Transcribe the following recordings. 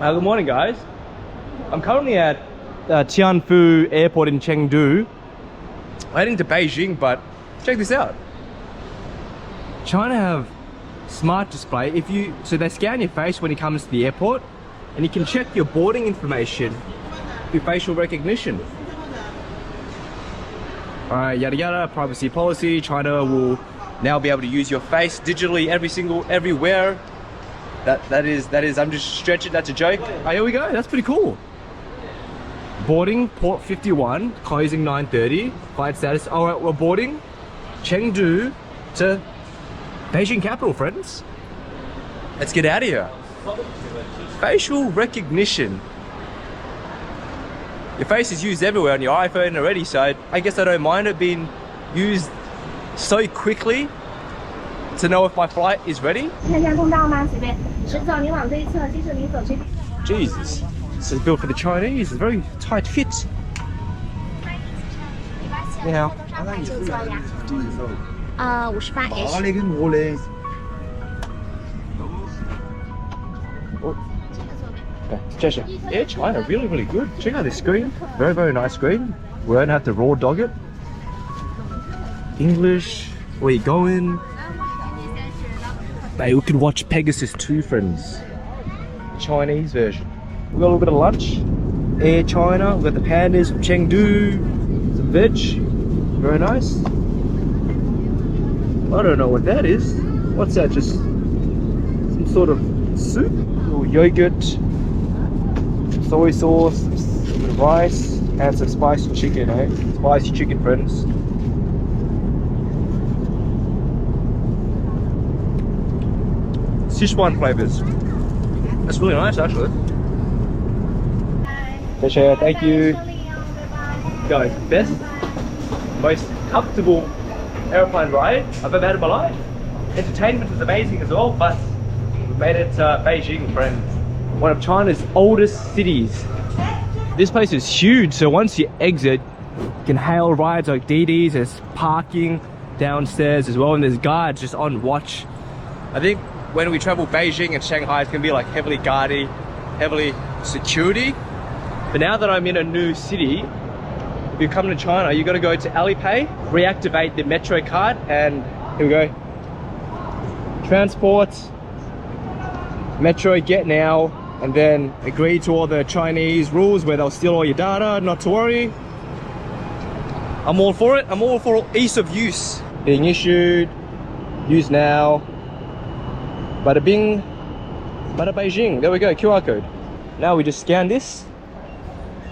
Good morning, guys. I'm currently at Tianfu Airport in Chengdu, heading to Beijing, but check this out. China have smart display. So they scan your face when you come to the airport, and you can check your boarding information through facial recognition. Alright, yada yada, privacy policy. China will now be able to use your face digitally everywhere. That is, I'm just stretching, that's a joke. Oh, here we go, that's pretty cool. Boarding port 51, closing 9:30, flight status. Alright, we're boarding Chengdu to Beijing capital, friends. Let's get out of here. Facial recognition. Your face is used everywhere on your iPhone already, so I guess I don't mind it being used so quickly to know if my flight is ready. Jesus, this is built for the Chinese. It's very tight fit. Now, 58也许。Yeah, China, really good. Check out this screen. Very nice screen. We don't have to raw dog it. English, where you going? Hey, we could watch Pegasus 2, friends. Chinese version. We got a little bit of lunch. Air China. We got the pandas from Chengdu. Some veg. Very nice. I don't know what that is. What's that? Just some sort of soup or yogurt, soy sauce, a bit of rice, and some spicy chicken, eh? Spicy chicken, friends. Sichuan flavors. That's really nice, actually. Pleasure, thank you. Guys, best, most comfortable airplane ride I've ever had in my life. Entertainment is amazing as well, but we made it to Beijing, friends. One of China's oldest cities. This place is huge, so once you exit, you can hail rides like DDs. There's parking downstairs as well, and there's guards just on watch. I think when we travel Beijing and Shanghai, it's gonna be like heavily guarded, heavily security. But now that I'm in a new city, if you come to China, you gotta go to Alipay, reactivate the Metro card, and here we go. Transport, Metro Get Now, and then agree to all the Chinese rules where they'll steal all your data, not to worry. I'm all for it. I'm all for ease of use. Being issued, use now. Bada bing, bada Beijing. There we go, QR code. Now we just scan this.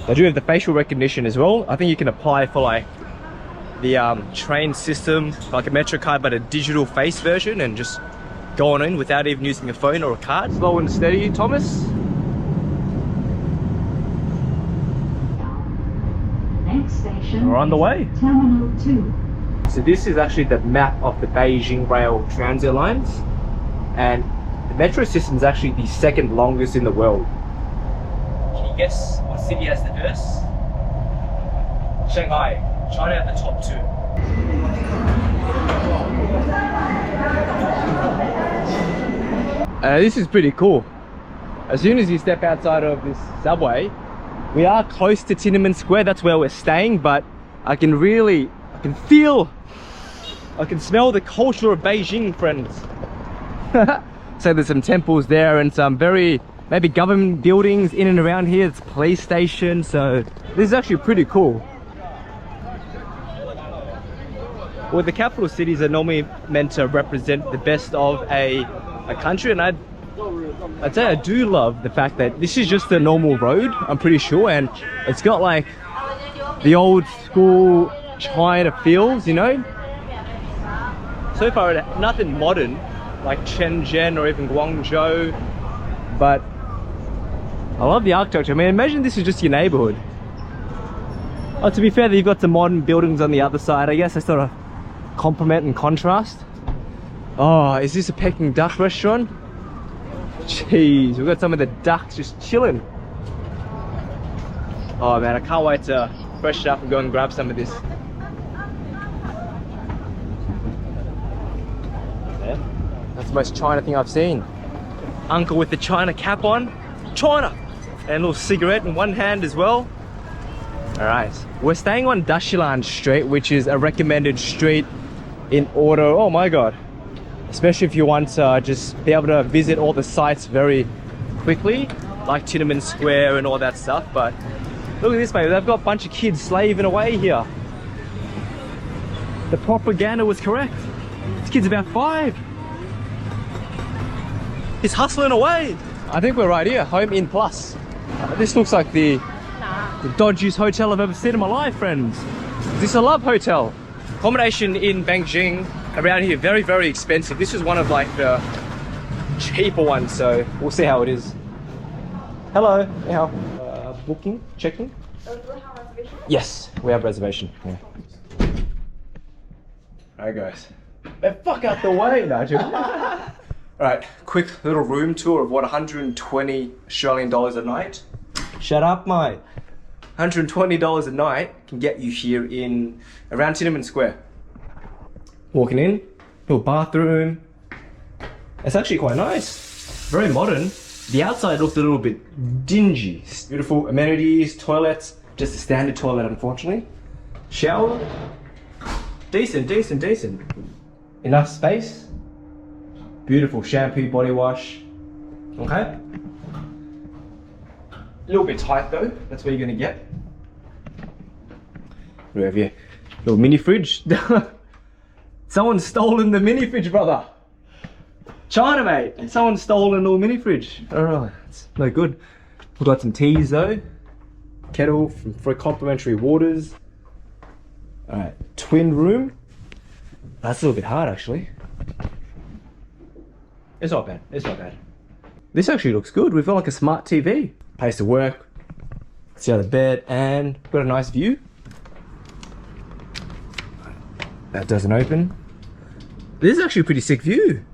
I do have the facial recognition as well. I think you can apply for like the train system, like a Metro card, but a digital face version, and just go on in without even using a phone or a card. Slow and steady, Thomas. Next station. We're on the way. Terminal 2. So this is actually the map of the Beijing rail transit lines. And the metro system is actually the second longest in the world. Can you guess what city has the first? Shanghai. China at the top 2. This is pretty cool. As soon as you step outside of this subway, we are close to Tiananmen Square. That's where we're staying, but I can smell the culture of Beijing, friends. So there's some temples there and some maybe government buildings in and around here. It's a police station, so this is actually pretty cool. Well, the capital cities are normally meant to represent the best of a country, and I'd say I do love the fact that this is just a normal road, I'm pretty sure, and it's got like the old school China feels, you know. So far nothing modern like Shenzhen or even Guangzhou, but I love the architecture. I mean, imagine this is just your neighborhood. Oh, to be fair, you've got some modern buildings on the other side. I guess they sort of complement and contrast. Oh, is this a Peking duck restaurant? Jeez, we've got some of the ducks just chilling. Oh man, I can't wait to freshen up and go and grab some of this. That's the most China thing I've seen. Uncle with the China cap on, China. And a little cigarette in one hand as well. Alright, we're staying on Dashilan Street, which is a recommended street in order, oh my god, especially if you want to just be able to visit all the sites very quickly, like Tiananmen Square and all that stuff. But look at this, mate, they've got a bunch of kids slaving away here. The propaganda was correct. This kid's about 5. He's hustling away. I think we're right here, Home Inn Plus. This looks like the dodgiest hotel I've ever seen in my life, friends. This is a love hotel. Accommodation in Beijing around here, very, very expensive. This is one of like the cheaper ones, so we'll see how it is. Hello, how? Booking, checking? Do we have a reservation? Yes, we have reservation. Yeah. Alright guys, fuck out the way now, Jim. Alright, quick little room tour of what, 120 Australian dollars a night? Shut up, mate. $120 a night can get you here in around Tiananmen Square. Walking in, little bathroom. It's actually quite nice. Very modern. The outside looked a little bit dingy. Beautiful amenities, toilets. Just a standard toilet, unfortunately. Shower. Decent. Enough space. Beautiful shampoo, body wash. Okay. A little bit tight though, that's what you're gonna get. We have here, little mini fridge. Someone's stolen the mini fridge, brother. China, mate. Someone's stolen a little mini fridge. Alright, it's no good. We've got some teas though. Kettle for complimentary waters. Alright, twin room. That's a little bit hard actually. It's not bad, it's not bad. This actually looks good. We've got like a smart TV. Place to work. See how the bed, and got a nice view. That doesn't open. This is actually a pretty sick view.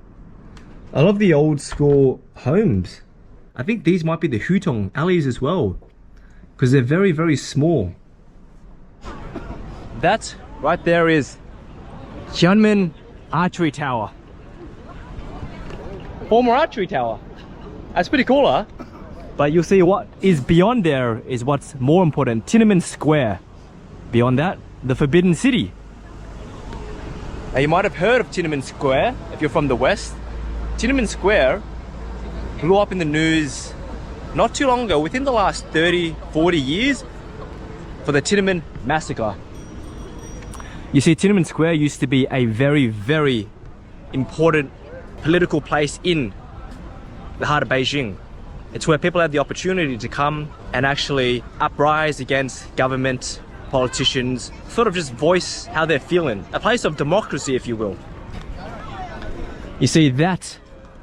I love the old school homes. I think these might be the Hutong alleys as well, because they're very, very small. That right there is Tiananmen Archery Tower. Former archery tower. That's pretty cool, huh? But you'll see what is beyond there is what's more important. Tiananmen Square. Beyond that, the Forbidden City. Now you might have heard of Tiananmen Square if you're from the West. Tiananmen Square blew up in the news not too long ago, within the last 30, 40 years, for the Tiananmen massacre. You see, Tiananmen Square used to be a very, very important political place in the heart of Beijing. It's where people have the opportunity to come and actually uprise against government, politicians, sort of just voice how they're feeling. A place of democracy, if you will. You see, that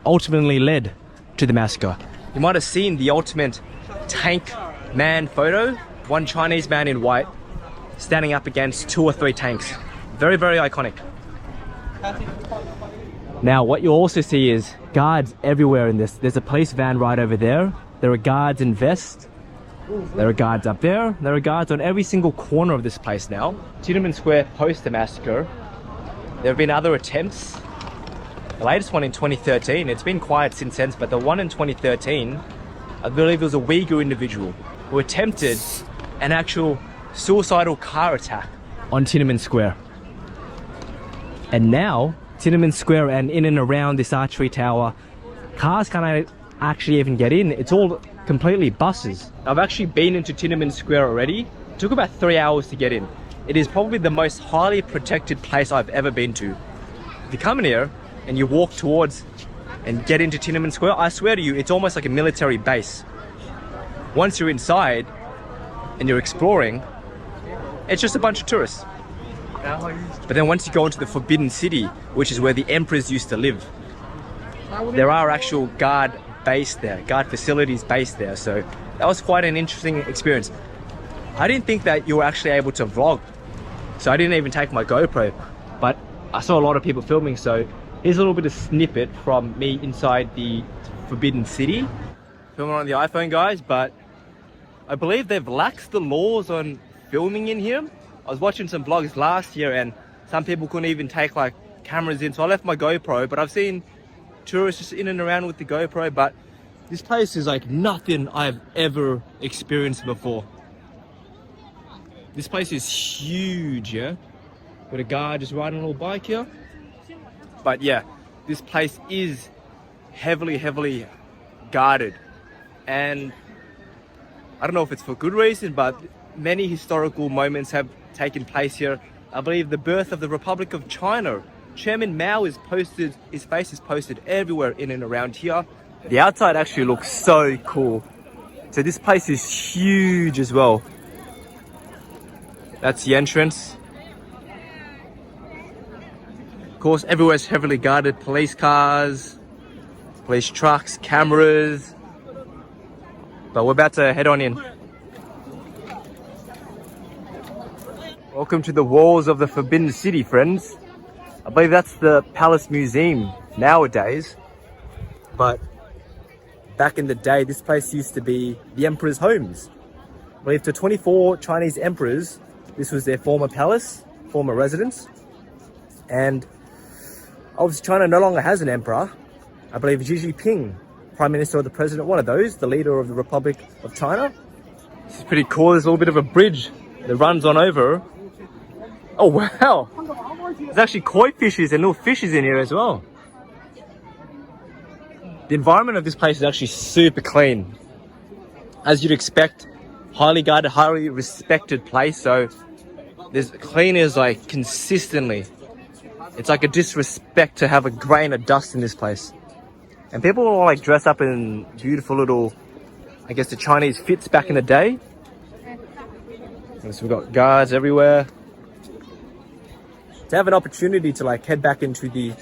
ultimately led to the massacre. You might have seen the ultimate tank man photo. One Chinese man in white standing up against 2 or 3 tanks. Very, very iconic. Now, what you'll also see is guards everywhere in this. There's a police van right over there. There are guards in vests. There are guards up there. There are guards on every single corner of this place now. Tiananmen Square post the massacre. There have been other attempts. The latest one in 2013. It's been quiet since then, but the one in 2013, I believe it was a Uyghur individual who attempted an actual suicidal car attack on Tiananmen Square. And now, Tiananmen Square and in and around this archery tower, cars can't actually even get in. It's all completely buses. I've actually been into Tiananmen Square already. It took about 3 hours to get in. It is probably the most highly protected place I've ever been to. If you come in here and you walk towards and get into Tiananmen Square, I swear to you, it's almost like a military base. Once you're inside and you're exploring, it's just a bunch of tourists. But then once you go into the Forbidden City, which is where the emperors used to live, there are actual guard based there, guard facilities based there. So that was quite an interesting experience. I didn't think that you were actually able to vlog, so I didn't even take my GoPro, but I saw a lot of people filming. So here's a little bit of snippet from me inside the Forbidden City. Filming on the iPhone, guys, but I believe they've laxed the laws on filming in here. I was watching some vlogs last year and some people couldn't even take like cameras in, so I left my GoPro, but I've seen tourists just in and around with the GoPro. But This place is like nothing I've ever experienced before. This place is huge, yeah? Got a guy just riding a little bike here. But yeah, this place is heavily guarded. And I don't know if it's for good reason, but many historical moments have taken place here. I believe the birth of the Republic of China. Chairman Mao is posted, his face is posted everywhere in and around here. The outside actually looks so cool. So this place is huge as well. That's the entrance. Of course, everywhere's heavily guarded. Police cars, police trucks, cameras. But we're about to head on in. Welcome to the walls of the Forbidden City, friends. I believe that's the Palace Museum nowadays. But back in the day, this place used to be the emperor's homes. I believe to 24 Chinese emperors, this was their former palace, former residence. And obviously China no longer has an emperor. I believe Xi Jinping, Prime Minister or the President, one of those, the leader of the Republic of China. This is pretty cool. There's a little bit of a bridge that runs on over. Oh wow! There's actually koi fishes and little fishes in here as well. The environment of this place is actually super clean. As you'd expect, highly guarded, highly respected place. So there's cleaners like consistently. It's like a disrespect to have a grain of dust in this place. And people will like dress up in beautiful little, I guess the Chinese fits back in the day. And so we've got guards everywhere. To have an opportunity to like head back into the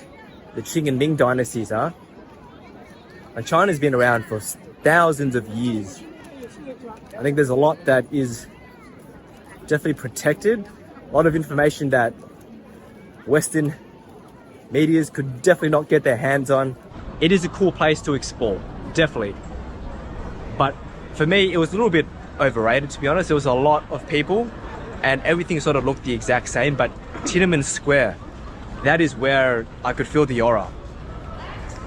Qing and Ming dynasties, huh? And China's been around for thousands of years. I think there's a lot that is definitely protected. A lot of information that Western medias could definitely not get their hands on. It is a cool place to explore, definitely. But for me, it was a little bit overrated, to be honest. There was a lot of people and everything sort of looked the exact same, but Tiananmen Square, that is where I could feel the aura.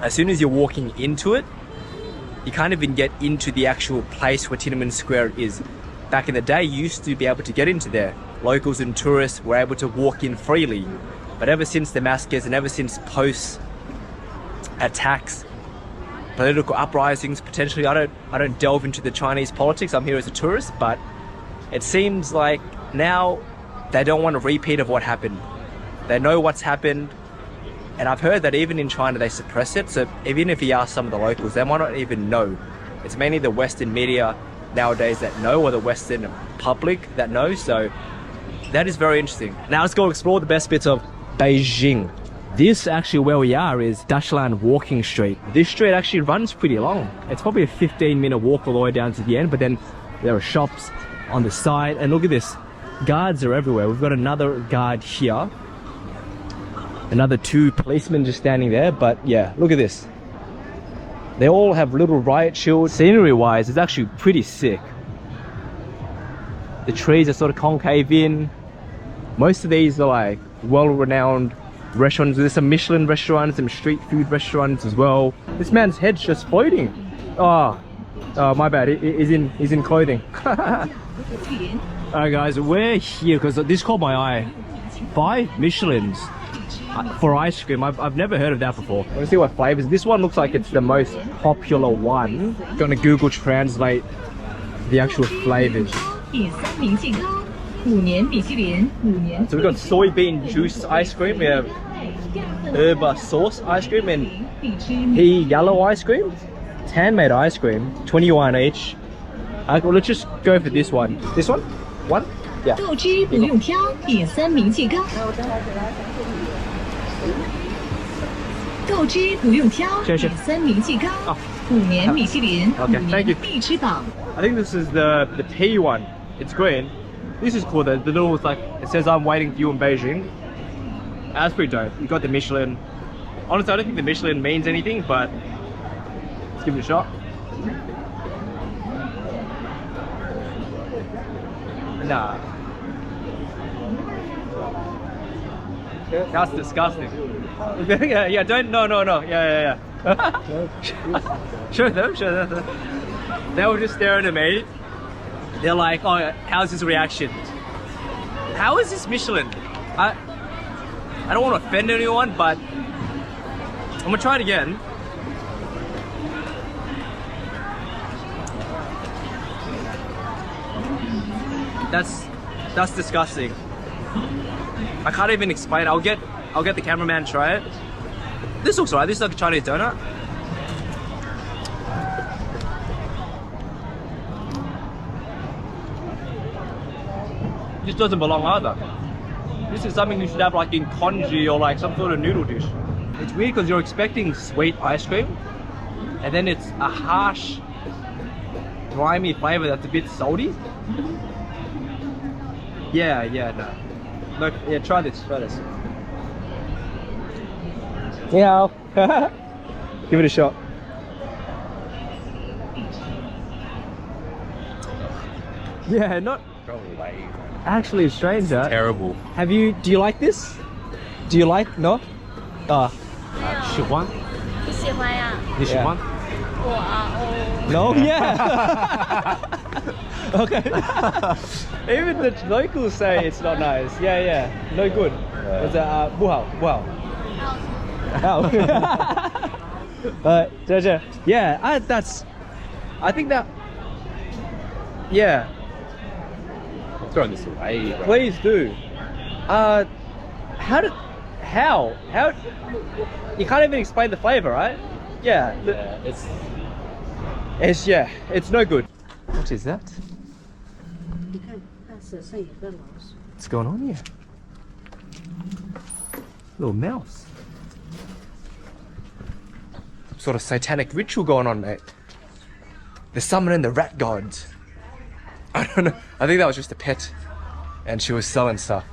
As soon as you're walking into it, you can't even get into the actual place where Tiananmen Square is. Back in the day, you used to be able to get into there. Locals and tourists were able to walk in freely. But ever since the massacres and ever since post-attacks, political uprisings, potentially, I don't delve into the Chinese politics. I'm here as a tourist, but it seems like now they don't want a repeat of what happened. They know what's happened. And I've heard that even in China, they suppress it. So even if you ask some of the locals, they might not even know. It's mainly the Western media nowadays that know, or the Western public that know. So that is very interesting. Now let's go explore the best bits of Beijing. This actually where we are is Dashlan Walking Street. This street actually runs pretty long. It's probably a 15-minute walk all the way down to the end, but then there are shops on the side. And look at this. Guards are everywhere. We've got another guard here. Another 2 policemen just standing there. But yeah, look at this. They all have little riot shields. Scenery wise, it's actually pretty sick. The trees are sort of concave in. Most of these are like well-renowned restaurants. There's some Michelin restaurants, some street food restaurants as well. This man's head's just floating. Oh my bad. He's in clothing. Alright guys, we're here because this caught my eye. 5 Michelins for ice cream. I've never heard of that before. Let's see what flavors. This one looks like it's the most popular one. I'm gonna Google translate the actual flavors. So we've got soybean juice ice cream, we have herba sauce ice cream, and pea yellow ice cream, handmade ice cream, 20 yuan each. Well, let's just go for this one. This one? One? Yeah. Oh. Okay, thank you. I think this is the pea one. It's green. This is cool. The little, like, it says I'm waiting for you in Beijing. That's pretty dope. You got the Michelin. Honestly, I don't think the Michelin means anything, but let's give it a shot. Nah. That's disgusting. Yeah, don't, no. Yeah. Show them, show them. They were just staring at me. They're like, oh, how's his reaction? How is this Michelin? I don't want to offend anyone, but I'm gonna try it again. That's disgusting. I can't even explain. I'll get the cameraman to try it. This looks alright. This is like a Chinese donut. This doesn't belong either. This is something you should have like in congee or like some sort of noodle dish. It's weird because you're expecting sweet ice cream and then it's a harsh, grimy flavor that's a bit salty. Yeah, no. Look, yeah, try this. Yeah. Give it a shot. Yeah, not actually stranger. Terrible. Do you like this? Do you like no? 喜欢？不喜欢呀。你喜欢？ No? Yeah. Okay. Even the locals say it's not nice. Yeah. No good. It's a buhao. Yeah, I think that. Yeah. Throw this away, bro. Please do. How? You can't even explain the flavor, right? Yeah. It's no good. What is that? What's going on here? Little mouse. Some sort of satanic ritual going on, mate. They're summoning the rat gods. I don't know. I think that was just a pet and she was selling stuff.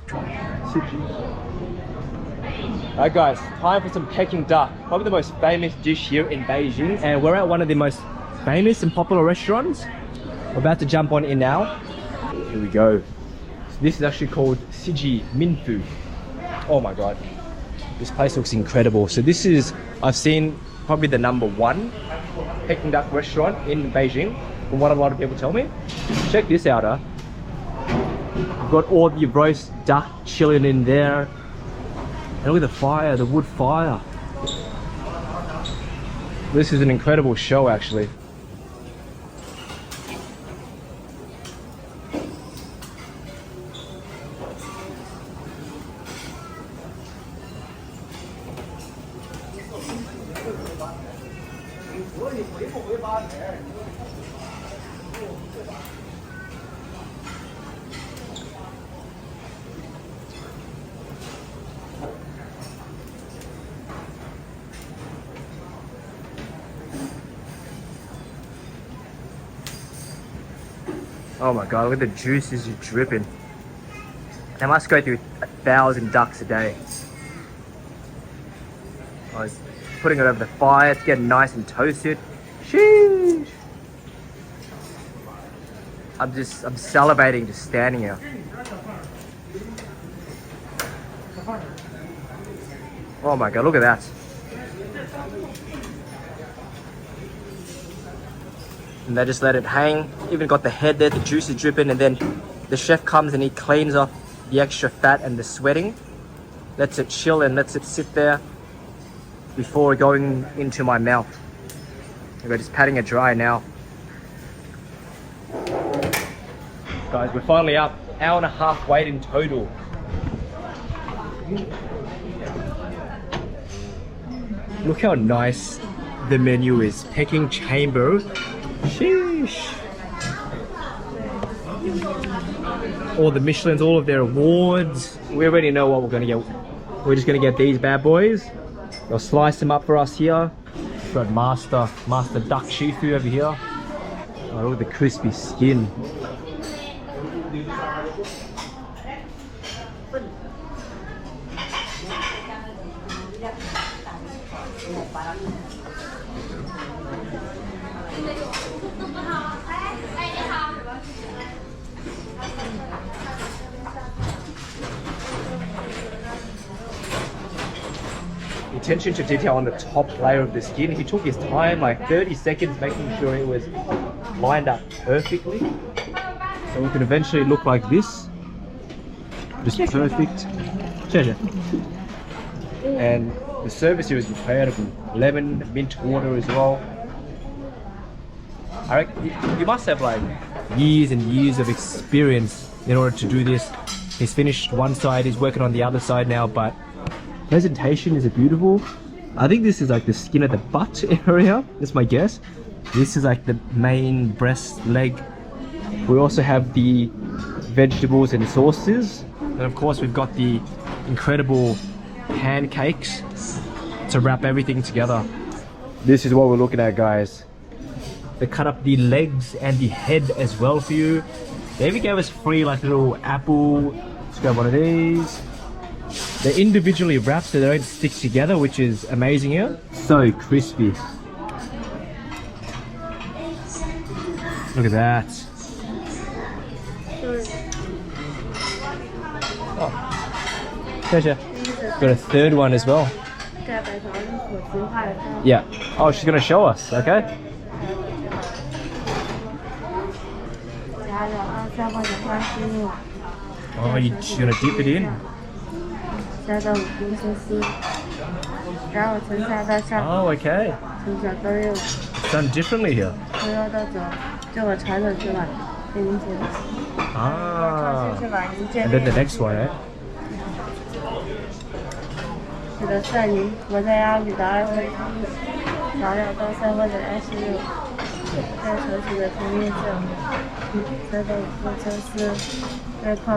Alright guys, time for some Peking duck. Probably the most famous dish here in Beijing. And we're at one of the most famous and popular restaurants. We're about to jump on in now. Here we go. So this is actually called Siji Minfu. Oh my god. This place looks incredible. So this is, I've seen probably the #1 Peking duck restaurant in Beijing, from what a lot of people tell me. Check this out, huh? We've got all the roast duck chilling in there. And look at the fire, the wood fire. This is an incredible show, actually. Oh my god, look at the juices just dripping. They must go through 1,000 ducks a day. I was putting it over the fire, it's getting nice and toasted. Sheesh! I'm salivating just standing here. Oh my god, look at that. And they just let it hang. Even got the head there, the juice is dripping, and then the chef comes and he cleans off the extra fat and the sweating. Lets it chill and lets it sit there before going into my mouth. We're just patting it dry now. Guys, we're finally up. Hour and a half wait in total. Look how nice the menu is. Peking chamber. Sheesh. All the Michelins, all of their awards. We already know what we're gonna get. We're just gonna get these bad boys. They'll slice them up for us here. We've got Master Duck Shifu over here. Oh, look at the crispy skin. attention to detail on the top layer of the skin. He took his time, like 30 seconds, making sure it was lined up perfectly. So it can eventually look like this. Just perfect. And the service here is incredible. Lemon, mint water as well. I reckon you must have like years and years of experience in order to do this. He's finished one side, he's working on the other side now, but presentation is beautiful. I think this is like the skin of the butt area, that's my guess. This is like the main breast leg. We also have the vegetables and sauces. And of course we've got the incredible pancakes to wrap everything together. This is what we're looking at, guys. They cut up the legs and the head as well for you. They even gave us free like little apple. Let's grab one of these. They're individually wrapped so they don't stick together, which is amazing here. So crispy. Look at that. Oh. Pleasure. Got a third one as well. Yeah. Oh, she's gonna show us, okay? Oh, you're gonna dip it in? Oh, okay. It's done differently here. Ah. And then the next one, eh?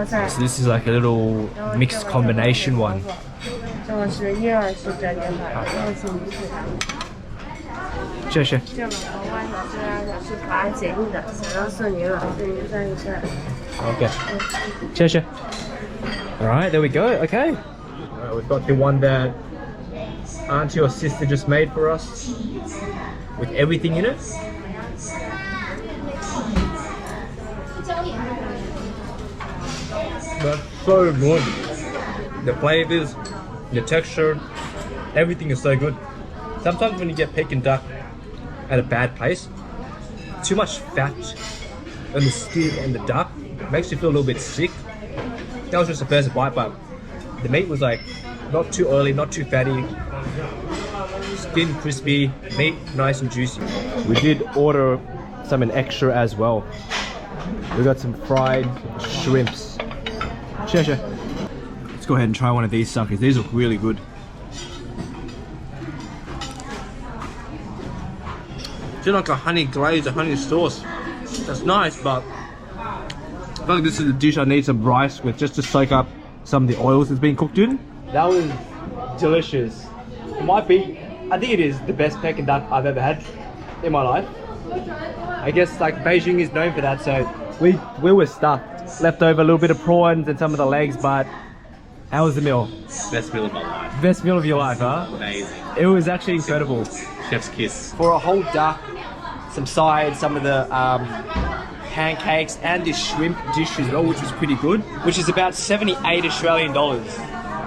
So this is like a little mixed combination one. Sure. Okay. Sure. Alright, there we go. Okay. We've got the one that auntie or sister just made for us with everything in it. That's so good. The flavors, the texture, everything is so good. Sometimes when you get Peking duck at a bad place, too much fat on the skin and the duck makes you feel a little bit sick. That was just the first bite, but the meat was like not too oily, not too fatty. Skin crispy, meat nice and juicy. We did order something extra as well. We got some fried shrimps. Sure. Let's go ahead and try one of these suckers. These look really good. It's like a honey glaze, a honey sauce. That's nice, but I feel like this is a dish I need some rice with just to soak up some of the oils it's been cooked in. That was delicious. It might be, I think it is the best Peking duck I've ever had in my life. I guess like Beijing is known for that, so we were stuffed. Left over a little bit of prawns and some of the legs, but how was the meal? Best meal of my life. Best meal of your life, huh? Amazing. It was actually incredible. Chef's kiss. For a whole duck, some sides, some of the pancakes and this shrimp dish as well, which was pretty good, which is about 78 Australian dollars.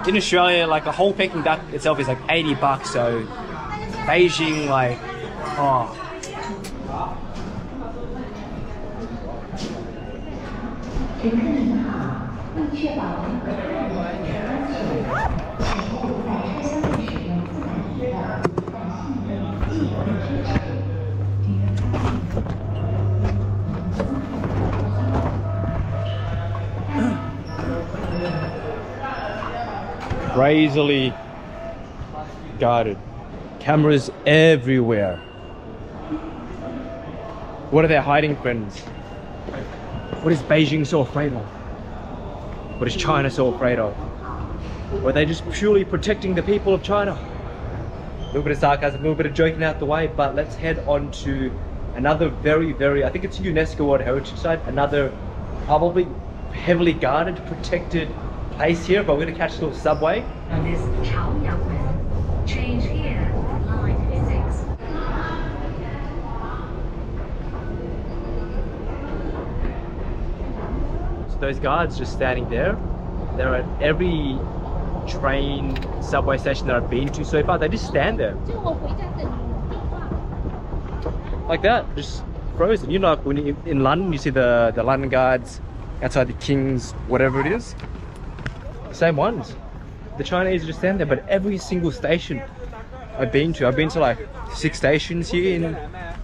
In Australia, like a whole Peking duck itself is like 80 bucks, so Beijing, like, oh. Crazily guarded. Cameras everywhere. What are they hiding, friends? What is Beijing so afraid of? What is China so afraid of? Or are they just purely protecting the people of China? A little bit of sarcasm, a little bit of joking out the way, but let's head on to another very, I think it's a UNESCO World Heritage Site, another probably heavily guarded, protected place here, but we're gonna catch a little subway. This Chaoyang. Change here, line 6. So those guards just standing there, they're at every train, subway station that I've been to so far. They just stand there. Like that, just frozen. You know, like when you're in London, you see the London guards outside the King's, whatever it is. Same ones. The Chinese just stand there, but every single station I've been to like 6 stations here in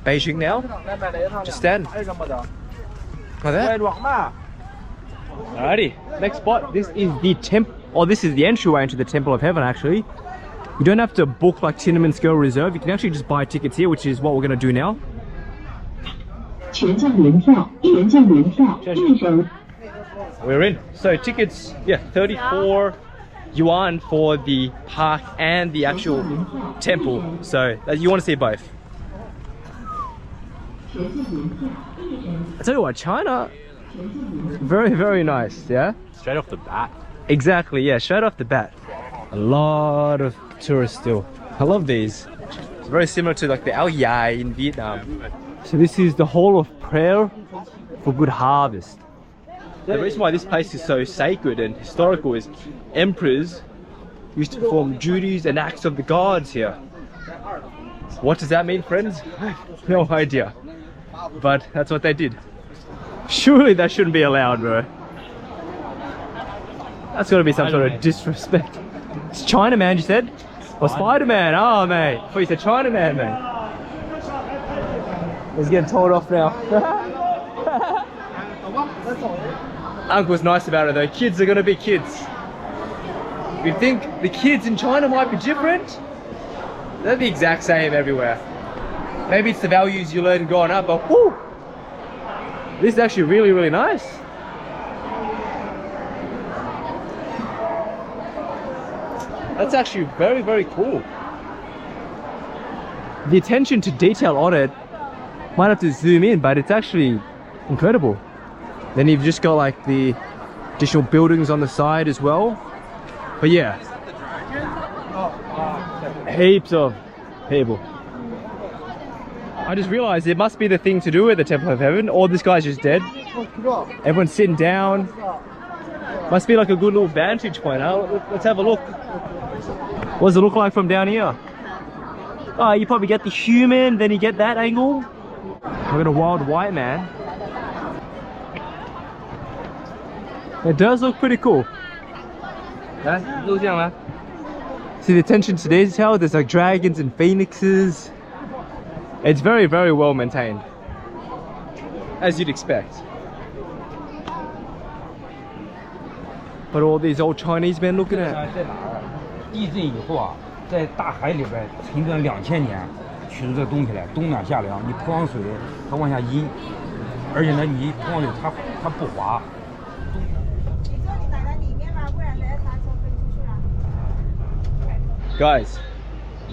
Beijing now. Just stand. Like that. Alrighty, next spot. This is the this is the entryway into the Temple of Heaven actually. You don't have to book like Tiananmen Square Reserve. You can actually just buy tickets here, which is what we're gonna do now. We're in. So tickets, yeah, 34 yuan for the park and the actual temple. So you want to see both. I tell you what, China, very, very nice, yeah? Straight off the bat. Exactly, yeah, straight off the bat. A lot of tourists still. I love these. It's very similar to like the Ao Yai in Vietnam. So this is the Hall of Prayer for Good Harvest. The reason why this place is so sacred and historical is emperors used to perform duties and acts of the gods here. What does that mean, friends? I have no idea. But that's what they did. Surely that shouldn't be allowed, bro. That's gotta be some sort of disrespect. It's Chinaman, you said? Or Spider-Man? Oh, mate. I thought you said Chinaman, mate. He's getting told off now. Uncle's nice about it though. Kids are gonna be kids. If you think the kids in China might be different, they're the exact same everywhere. Maybe it's the values you learn growing up, but whoo! This is actually really, really nice. That's actually very, very cool. The attention to detail on it, might have to zoom in, but it's actually incredible. Then you've just got like the additional buildings on the side as well. But yeah, heaps of people. I just realized it must be the thing to do at the Temple of Heaven, or this guy's just dead. Everyone's sitting down. Must be like a good little vantage point, huh? Let's have a look. What does it look like from down here? Oh, you probably get the human, then you get that angle. Look at a wild white man. It does look pretty cool. See the attention to detail, there's like dragons and phoenixes. It's very, very well maintained. As you'd expect. But all these old Chinese men looking at. 地震以后啊，在大海里边沉淀2000年，取出这东西来，冬暖夏凉，你泼上水，它往下阴，而且呢，你泼上水它不滑。 Guys,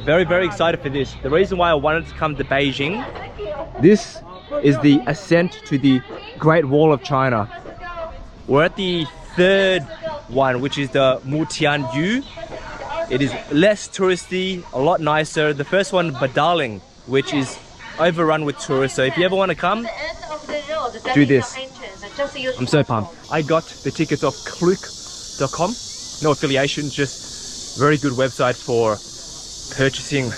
very, very excited for this. The reason why I wanted to come to Beijing, this is the ascent to the Great Wall of China. We're at the third one, which is the Mutianyu. It is less touristy, a lot nicer. The first one, Badaling, which is overrun with tourists. So if you ever want to come, do this. I'm so pumped. I got the tickets off Klook.com. No affiliations, just very good website for purchasing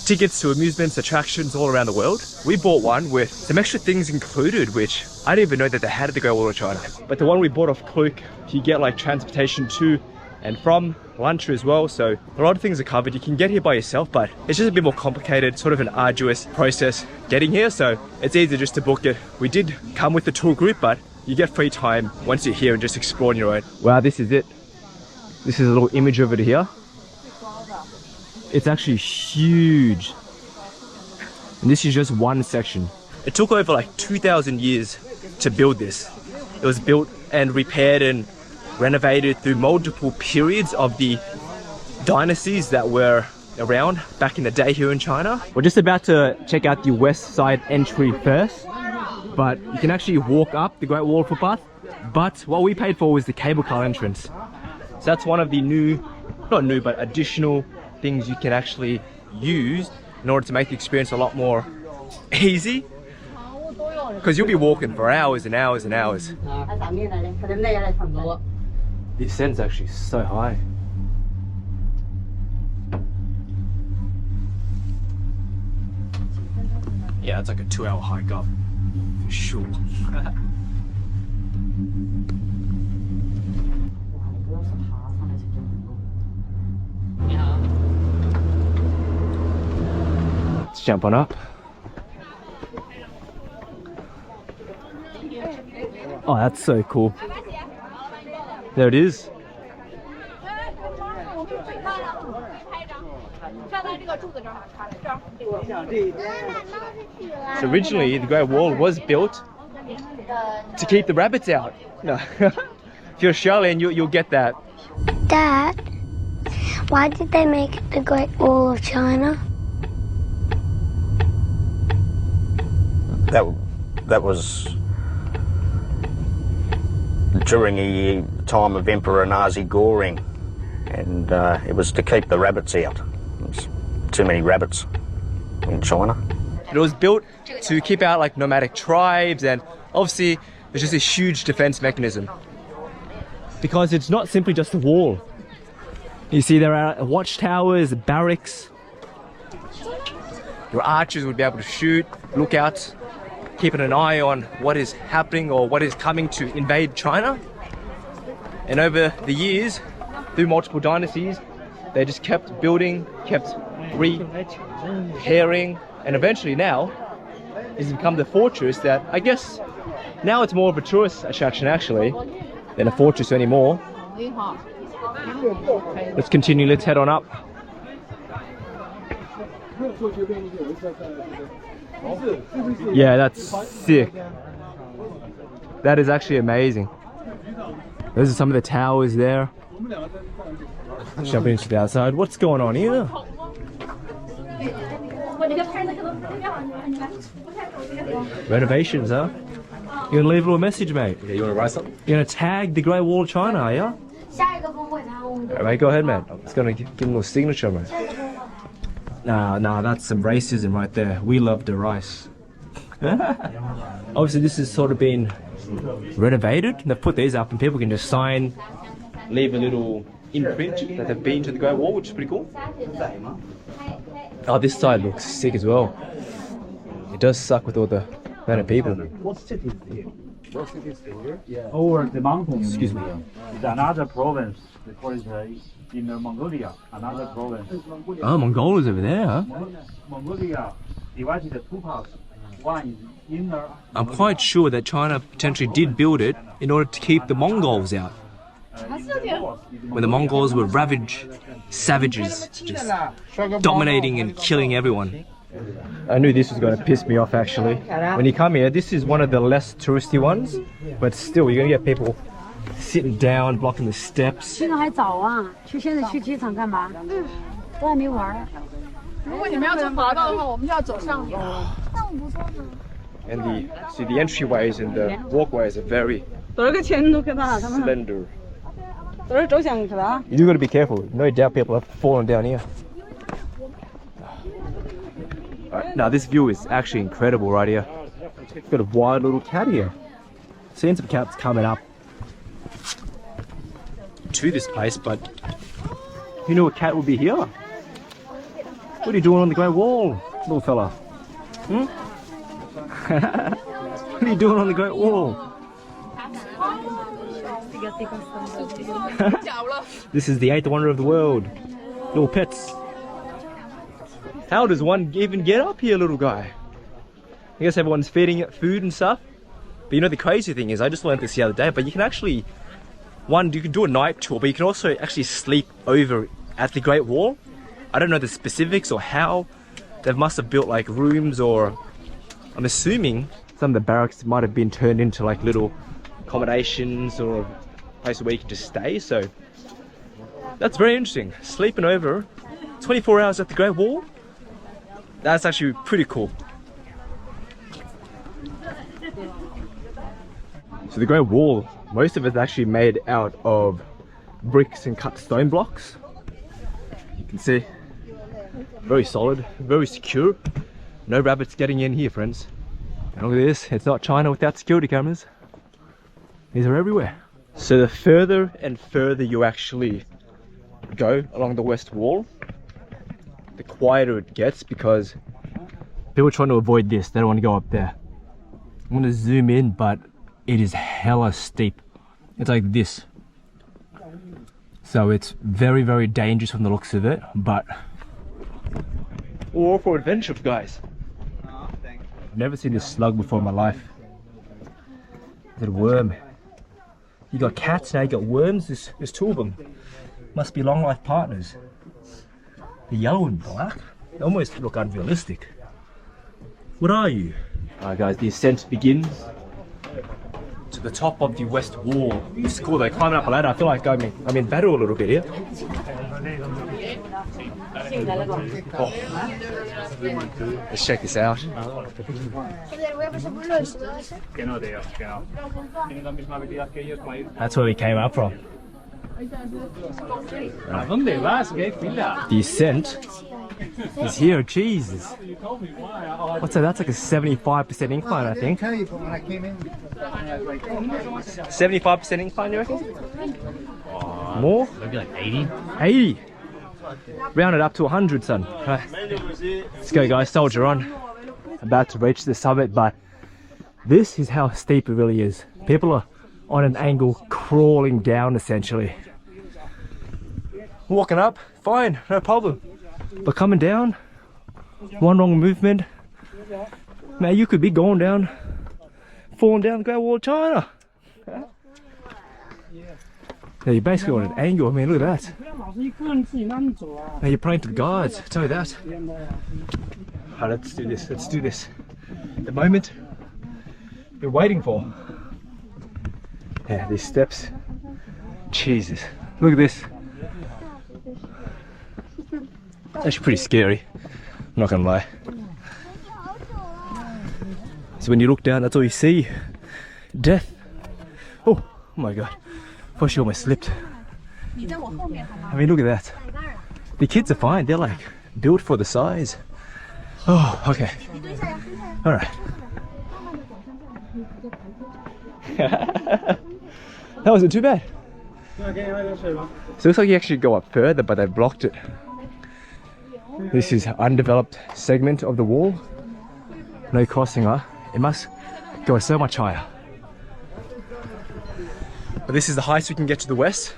tickets to amusements, attractions all around the world. We bought one with some extra things included, which I didn't even know that they had at the Great Wall of China. But the one we bought off Klook, you get like transportation to and from, lunch as well, so a lot of things are covered. You can get here by yourself, but it's just a bit more complicated, sort of an arduous process getting here, so it's easy just to book it. We did come with the tour group, but you get free time once you're here and just explore on your own. Wow, this is it. This is a little image of it here. It's actually huge. And this is just one section. It took over like 2,000 years to build this. It was built and repaired and renovated through multiple periods of the dynasties that were around back in the day here in China. We're just about to check out the west side entry first, but you can actually walk up the Great Wall footpath. But what we paid for was the cable car entrance. So that's one of the new, not new, but additional things you can actually use in order to make the experience a lot more easy. Because you'll be walking for hours and hours and hours. The ascent's actually so high. Yeah, it's like a 2-hour hike up, for sure. Let's jump on up. Oh, that's so cool. There it is. So originally, the Great Wall was built to keep the rabbits out. No, if you're Australian, you'll get that. Dad, why did they make it the Great Wall of China? That was during the time of Emperor Nazi Goring, and it was to keep the rabbits out. There's too many rabbits in China. It was built to keep out like nomadic tribes, and obviously it's just a huge defense mechanism. Because it's not simply just a wall. You see there are watchtowers, barracks. Your archers would be able to shoot, look out, keeping an eye on what is happening or what is coming to invade China. And over the years, through multiple dynasties, they just kept building, kept repairing, and eventually now it's become the fortress that, I guess, now it's more of a tourist attraction actually than a fortress anymore. Let's continue, let's head on up. Yeah, that's sick. That is actually amazing. Those are some of the towers there. Jumping into the outside. What's going on here? Renovations, huh? You're gonna leave a little message, mate. Yeah, you want to write something? You're gonna tag the Great Wall of China, are you? Alright, mate, go ahead, man. I'm just gonna give him a little signature, mate. Nah, that's some racism right there. We love the rice. Obviously, this has sort of been renovated. They've put these up and people can just sign, leave a little imprint that they've been to the Great Wall, which is pretty cool. Oh, this side looks sick as well. It does suck with all the amount of people. Over the mountain. Excuse me. It's another province. They call it Inner Mongolia, another province. Oh, Mongolia's over there, huh? Mongolia divided into two parts. One is inner. I'm quite sure that China potentially did build it in order to keep the Mongols out. When the Mongols were ravaged savages, just dominating and killing everyone. I knew this was going to piss me off actually. When you come here, this is one of the less touristy ones, but still you're going to get people sitting down, blocking the steps. 现在还早啊，现在去机场干嘛？都还没玩。如果你们要坐滑道的话，我们就要走上面。 And the entryways and the walkways are very slender. You do got to be careful. No doubt people have fallen down here. Right, now this view is actually incredible right here. It's got a wide little cat here. Seen some cats coming up to this place, but who knew a cat would be here? What are you doing on the Great Wall, little fella? Hmm? What are you doing on the Great Wall? This is the 8th wonder of the world. Little pets. How does one even get up here, little guy? I guess everyone's feeding it food and stuff. But you know the crazy thing is, I just learned this the other day, but you can actually, you can do a night tour, but you can also actually sleep over at the Great Wall. I don't know the specifics or how. They must have built like rooms, or I'm assuming some of the barracks might have been turned into like little accommodations or a place where you can just stay. So that's very interesting. Sleeping over 24 hours at the Great Wall. That's actually pretty cool. So the Great Wall, most of it's actually made out of bricks and cut stone blocks. You can see, very solid, very secure. No rabbits getting in here, friends. And look at this, it's not China without security cameras. These are everywhere. So the further and further you actually go along the West Wall, the quieter it gets, because People are trying to avoid this. They don't want to go up there. I'm going to zoom in, but it is hella steep. It's like this. So it's very, very dangerous from the looks of it, but all for adventure, guys. I've never seen this slug before in my life. Is it a worm? You got cats, now you got worms. There's two of them. Must be long life partners. The yellow and black. They almost look unrealistic. What are you? Alright guys, the ascent begins to the top of the west wall. It's cool, they're climbing up a ladder. I feel like I'm in battle a little bit here. Oh. Let's check this out. That's where we came up from. The ascent is here, Jesus. What's that? That's like a 75% incline, I think. 75% incline, you reckon? More? Maybe like 80. 80. Round it up to 100, son. Right. Let's go, guys. Soldier on. About to reach the summit, but this is how steep it really is. People are on an angle, crawling down essentially. Walking up, fine, no problem. But coming down, one wrong movement, man, you could be going down, falling down the Great Wall of China. Yeah, you're basically on an angle. I mean, look at that. Now you're praying to the gods, I tell you that. Alright, let's do this, let's do this. The moment you're waiting for. Yeah, these steps. Jesus, look at this. It's actually pretty scary, I'm not gonna lie. So when you look down, that's all you see. Death. Oh my god. Thought she almost slipped. I mean, look at that. The kids are fine. They're like built for the size. Oh, okay. All right. That wasn't too bad. So it looks like you actually go up further, but they've blocked it. This is an undeveloped segment of the wall. No crossing, huh? It must go so much higher. But this is the highest we can get to the west.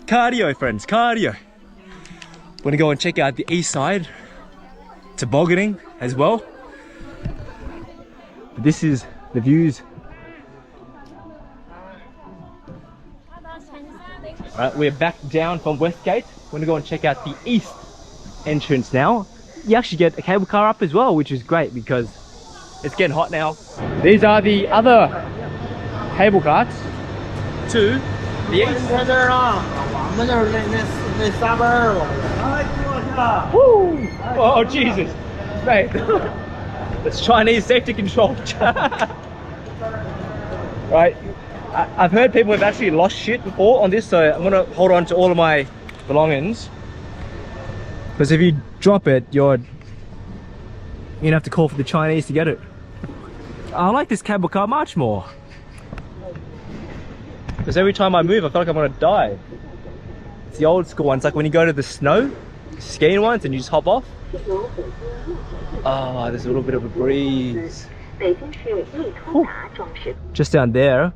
Cardio, friends, cardio. We're gonna go and check out the east side, tobogganing as well. But this is the views. Alright, we're back down from West Gate. We're gonna go and check out the east entrance now. You actually get a cable car up as well, which is great because it's getting hot now. These are the other cable carts to the east. Woo! Oh Jesus, mate. It's Chinese safety control. Right, I've heard people have actually lost shit before on this, so I'm gonna hold on to all of my belongings. Because if you drop it, you're gonna have to call for the Chinese to get it. I like this cable car much more. Because every time I move, I feel like I'm gonna die. It's the old school one. It's like when you go to the snow, skiing ones, and you just hop off. Ah, there's a little bit of a breeze. Whew. Just down there.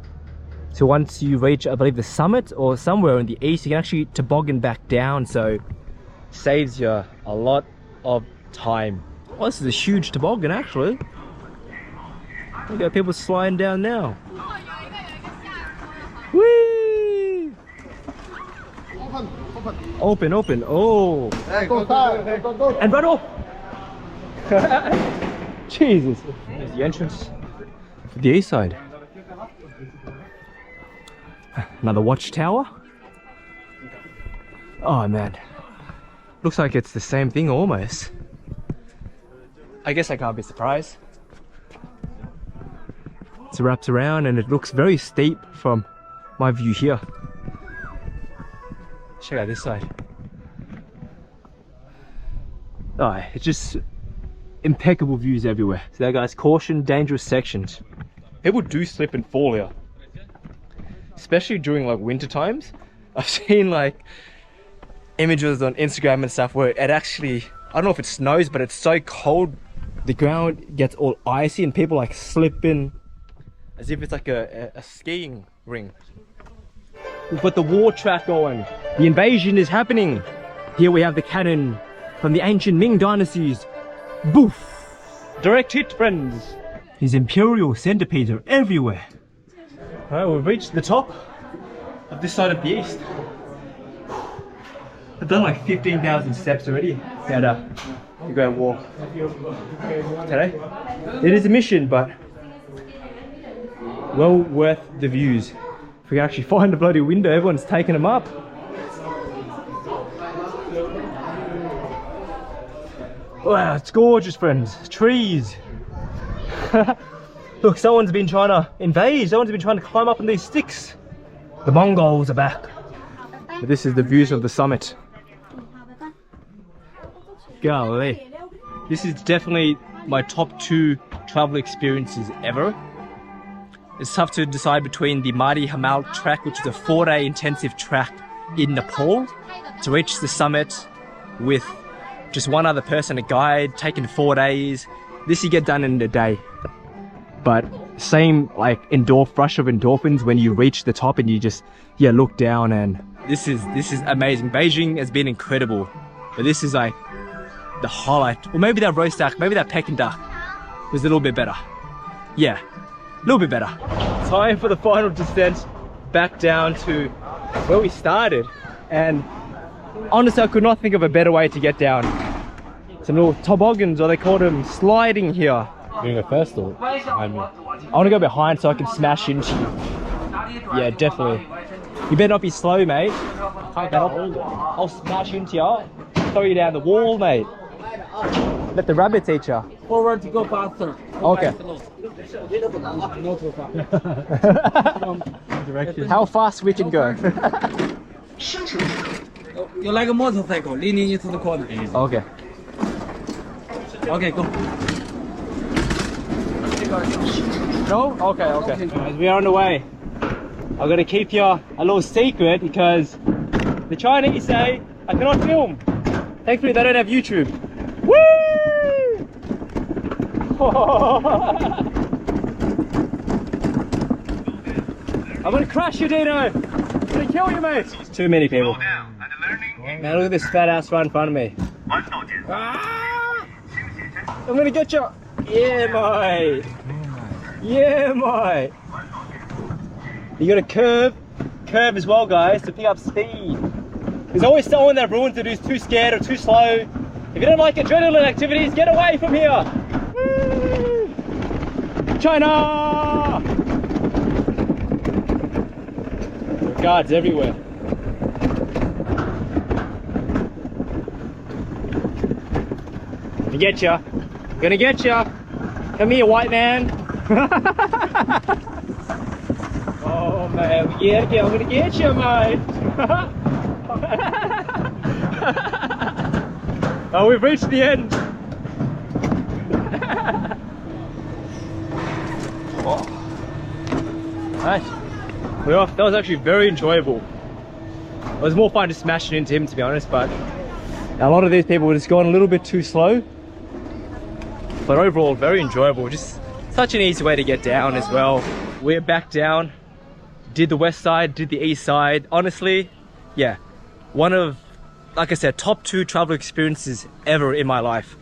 So once you reach, I believe, the summit or somewhere in the east, you can actually toboggan back down. So saves you a lot of time. Oh, this is a huge toboggan actually. Look at people sliding down now. Whee! Open, open. Oh. And run off. Jesus. There's the entrance for the east side. Another watchtower. Oh man. Looks like it's the same thing almost. I guess I can't be surprised. It wraps around and it looks very steep from my view here. Check out this side. Oh, it's just impeccable views everywhere. So there, guys, caution, dangerous sections. People do slip and fall here, especially during like winter times. I've seen like images on Instagram and stuff where it actually I don't know if it snows, but it's so cold. The ground gets all icy and people like slipping as if it's like a skiing ring. We've got the war track going. The invasion is happening. Here we have the cannon from the ancient Ming dynasties. Boof! Direct hit, friends. These imperial centipedes are everywhere. Alright, we've reached the top of this side of the east. I've done like 15,000 steps already. Now to go and walk today. It is a mission, but well worth the views. If we can actually find the bloody window, everyone's taking them up. Wow, it's gorgeous, friends. Trees. Look, someone's been trying to invade. Someone's been trying to climb up on these sticks. The Mongols are back. But this is the views of the summit. Golly. This is definitely my top 2 travel experiences ever. It's tough to decide between the Mardi Hamal track, which is a 4-day intensive track in Nepal, to reach the summit with just one other person, a guide, taking 4 days. This you get done in a day. But same like rush of endorphins when you reach the top and you just look down, and this is amazing. Beijing has been incredible, but this is like the highlight. Or maybe that roast duck, maybe that peking duck was a little bit better. Yeah, a little bit better. Time for the final descent back down to where we started, and honestly I could not think of a better way to get down. Some little toboggans, or they call them sliding here. Doing a first or I want to go behind so I can smash into you. Yeah, definitely. You better not be slow, mate. I'll smash into you. Throw you down the wall, mate. Let the rabbit eat you. Forward to go faster. Okay. No too fast. How fast we can go? You're like a motorcycle leaning into the corner. Okay. Okay, go. No? Okay, okay. Guys, we are on the way. I'm gonna keep you a little secret because the Chinese say I cannot film. Thankfully they don't have YouTube. Woo! I'm gonna crash you, Dino. I'm gonna kill you, mate. It's too many people. Now look at this fat ass right in front of me. Ah! I'm gonna get you. Yeah, mate. Yeah, mate. You gotta curve as well, guys, to pick up speed. There's always someone that ruins it who's too scared or too slow. If you don't like adrenaline activities, get away from here. Woo! China! There are guards everywhere. Gonna get ya. Gonna get ya. Come here, white man. Oh man, I'm gonna get you, mate. Oh, we've reached the end. Oh. Nice. We're off. That was actually very enjoyable. It was more fun just smashing into him, to be honest, but a lot of these people were just going a little bit too slow. But overall, very enjoyable. Just such an easy way to get down as well. We're back down. Did the west side, did the east side. Honestly, yeah, one of, like I said, top 2 travel experiences ever in my life.